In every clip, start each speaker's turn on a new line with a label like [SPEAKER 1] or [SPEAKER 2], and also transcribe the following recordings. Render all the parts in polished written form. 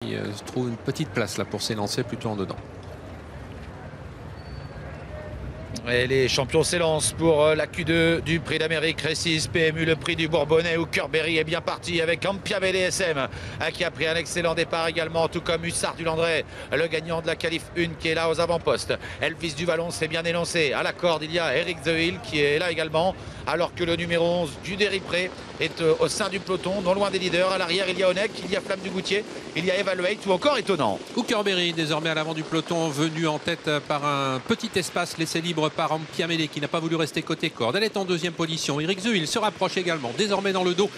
[SPEAKER 1] Il se trouve une petite place là pour s'élancer plutôt en dedans.
[SPEAKER 2] Et les champions s'élancent pour la Q2 du Prix d'Amérique Récise PMU, le prix du Bourbonnais, où Kerberry est bien parti avec Ampia BDSM qui a pris un excellent départ également, tout comme Hussard du Landré, le gagnant de la qualif 1 qui est là aux avant-postes. Elvis du Vallon s'est bien élancé. À la corde, il y a Eric The Hill qui est là également, alors que le numéro 11, Guderi Pré, est au sein du peloton, non loin des leaders. À l'arrière, il y a Onek, il y a Flamme du Goutier, il y a Evaluate ou encore Étonnant.
[SPEAKER 1] Kerberry désormais à l'avant du peloton, venu en tête par un petit espace laissé libre par Ampia Médé qui n'a pas voulu rester côté corde. Elle est en deuxième position. Eric The Hill se rapproche également. Désormais dans le dos,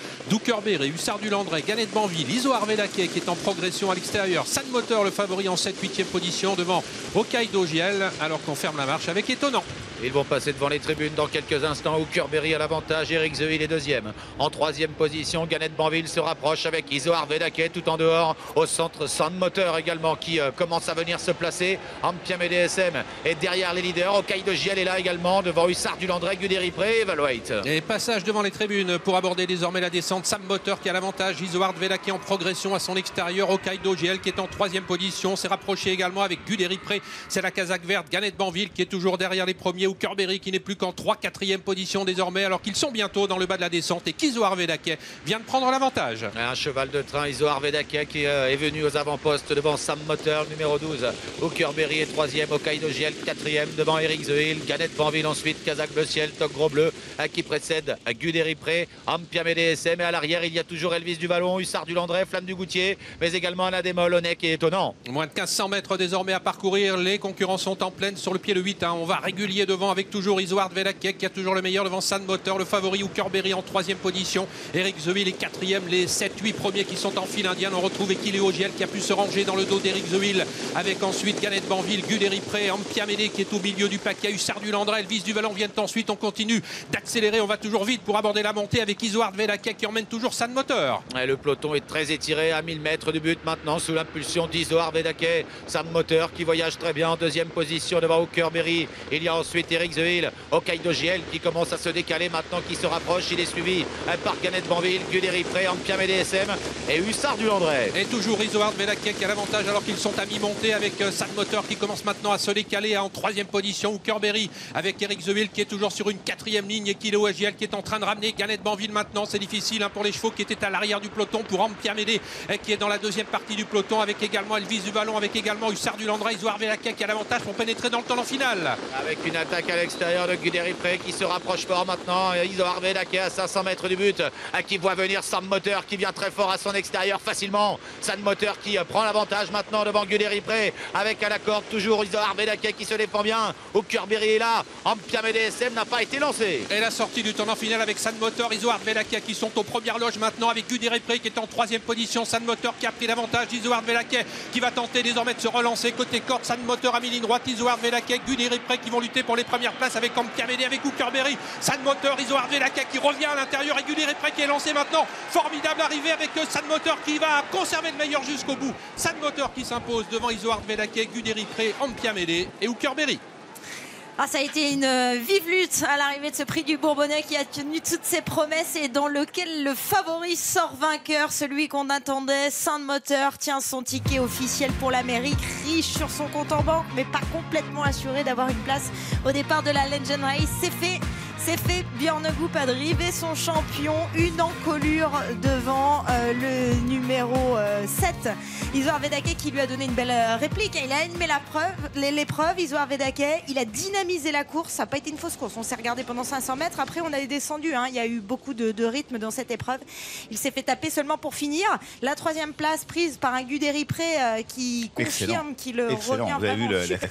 [SPEAKER 1] Kerberry, Hussard du Landré, Gannet Banville, Iso Arvedaké qui est en progression à l'extérieur. San Moteur, le favori en 7-8e position devant Hokkaido Giel, alors qu'on ferme la marche avec Étonnant.
[SPEAKER 2] Ils vont passer devant les tribunes dans quelques instants où Kerberry a l'avantage. Eric The Hill est deuxième. En troisième position, Gannet Banville se rapproche avec Iso Arvedaké tout en dehors. Au centre, San Moteur également qui commence à venir se placer. Ampia BDSM est derrière les leaders. Hokkaido Giel est là également devant Hussard du Landré, Guderi Pré, Evaluate.
[SPEAKER 1] Et passage devant les tribunes pour aborder désormais la descente. Sam Moteur qui a l'avantage. Iso Arvedaké en progression à son extérieur. Hokkaido Giel qui est en troisième position. S'est rapproché également avec Guderi Pré. C'est la casaque verte. Gannet Banville qui est toujours derrière les premiers. Ou Kerberry qui n'est plus qu'en 3-4e position désormais, alors qu'ils sont bientôt dans le bas de la descente et qu'Iso Arvedaké vient de prendre l'avantage.
[SPEAKER 2] Un cheval de train, Iso Arvedaké qui est venu aux avant-postes devant Sam Moteur, numéro 12. Où Kerberry est troisième. Hokkaido Giel quatrième devant Eric The Hill. Gannet Banville ensuite, casaque bleu ciel, toque gros bleu qui précède Guderi Pré, Ampia BDSM. Et à l'arrière, il y a toujours Elvis du Vallon, Hussard du Landré, Flamme du Goutier, mais également Anna Démol, Onek et Étonnant.
[SPEAKER 1] Moins de 1500 mètres désormais à parcourir. Les concurrents sont en pleine sur le pied le 8. On va régulier devant avec toujours Iso Arvedaké qui a toujours le meilleur devant San Moteur, le favori, ou Kerberry en troisième position. Eric The Hill est quatrième. Les 7-8 premiers qui sont en file indienne. On retrouve Ekileo Giel qui a pu se ranger dans le dos d'Eric The Hill avec ensuite Gannet Banville, Guderi Pré, Ampia Médé qui est au milieu du paquet. Hussard du Landré, Elvis du Vallon viennent ensuite. On continue d'accélérer. On va toujours vite pour aborder la montée avec Iso Arvedaké qui emmène toujours San Moteur.
[SPEAKER 2] Et le peloton est très étiré à 1000 mètres du but maintenant sous l'impulsion d'Iso Arvedaké. San Moteur qui voyage très bien en deuxième position devant Kerberry. Il y a ensuite Eric The Hill, Hokkaido Giel qui commence à se décaler maintenant, qui se rapproche. Il est suivi par Gannet Banville, Guderi Pré, Ampia BDSM et Hussard du Landré.
[SPEAKER 1] Et toujours Iso Arvedaké qui a l'avantage alors qu'ils sont à mi-montée avec San Moteur qui commence maintenant à se décaler en troisième position. Ou Kerberry avec Eric The Hill qui est toujours sur une quatrième ligne et Ekileo Giel qui est en train de ramener Gannet Banville maintenant. C'est difficile pour les chevaux qui étaient à l'arrière du peloton, pour Ampia Médé qui est dans la deuxième partie du peloton avec également Elvis du Vallon, avec également Hussard du Landré. Iso Arvedaké qui a l'avantage pour pénétrer dans le tournant final.
[SPEAKER 2] Avec une attaque à l'extérieur de Guderi Pré qui se rapproche fort maintenant. Iso Arvedaké à 500 mètres du but qui voit venir San Moteur qui vient très fort à son extérieur facilement. San Moteur qui prend l'avantage maintenant devant Guderi Pré avec à la corde toujours Iso Arvedaké qui se défend bien. Où Kerberry est là. Ampia BDSM n'a pas été lancé.
[SPEAKER 1] Et la sortie du tournant final avec San Moteur, Iso Arvedaké qui sont aux premières loges maintenant avec Guderi Pré qui est en troisième position. San Moteur qui a pris l'avantage. Iso Arvedaké qui va tenter désormais de se relancer côté corde. San Moteur a mis ligne droite. Iso Arvedaké, Guderi Pré qui vont lutter pour les premières places avec Ampia Médé, avec Kerberry. San Moteur, Iso Arvedaké qui revient à l'intérieur et Guderi Pré qui est lancé maintenant. Formidable arrivée avec San Moteur qui va conserver le meilleur jusqu'au bout. San Moteur qui s'impose devant Iso Arvedaké, Guderi Pré, Ampia Médé et Kerberry.
[SPEAKER 3] Ah, ça a été une vive lutte à l'arrivée de ce prix du Bourbonnais qui a tenu toutes ses promesses et dans lequel le favori sort vainqueur, celui qu'on attendait. San Moteur tient son ticket officiel pour l'Amérique, riche sur son compte en banque, mais pas complètement assuré d'avoir une place au départ de la Legend Race. C'est fait, Björn Goop a drivé son champion, une encolure devant le numéro 7. Iso Arvedaké qui lui a donné une belle réplique. Il a animé l'épreuve, Iso Arvedaké. Il a dynamisé la course. Ça n'a pas été une fausse course. On s'est regardé pendant 500 mètres. Après, on a descendu. Il y a eu beaucoup de rythme dans cette épreuve. Il s'est fait taper seulement pour finir. La troisième place prise par un Guderi Pré qui confirme qu'il revient
[SPEAKER 4] Vous avez vu
[SPEAKER 3] vraiment.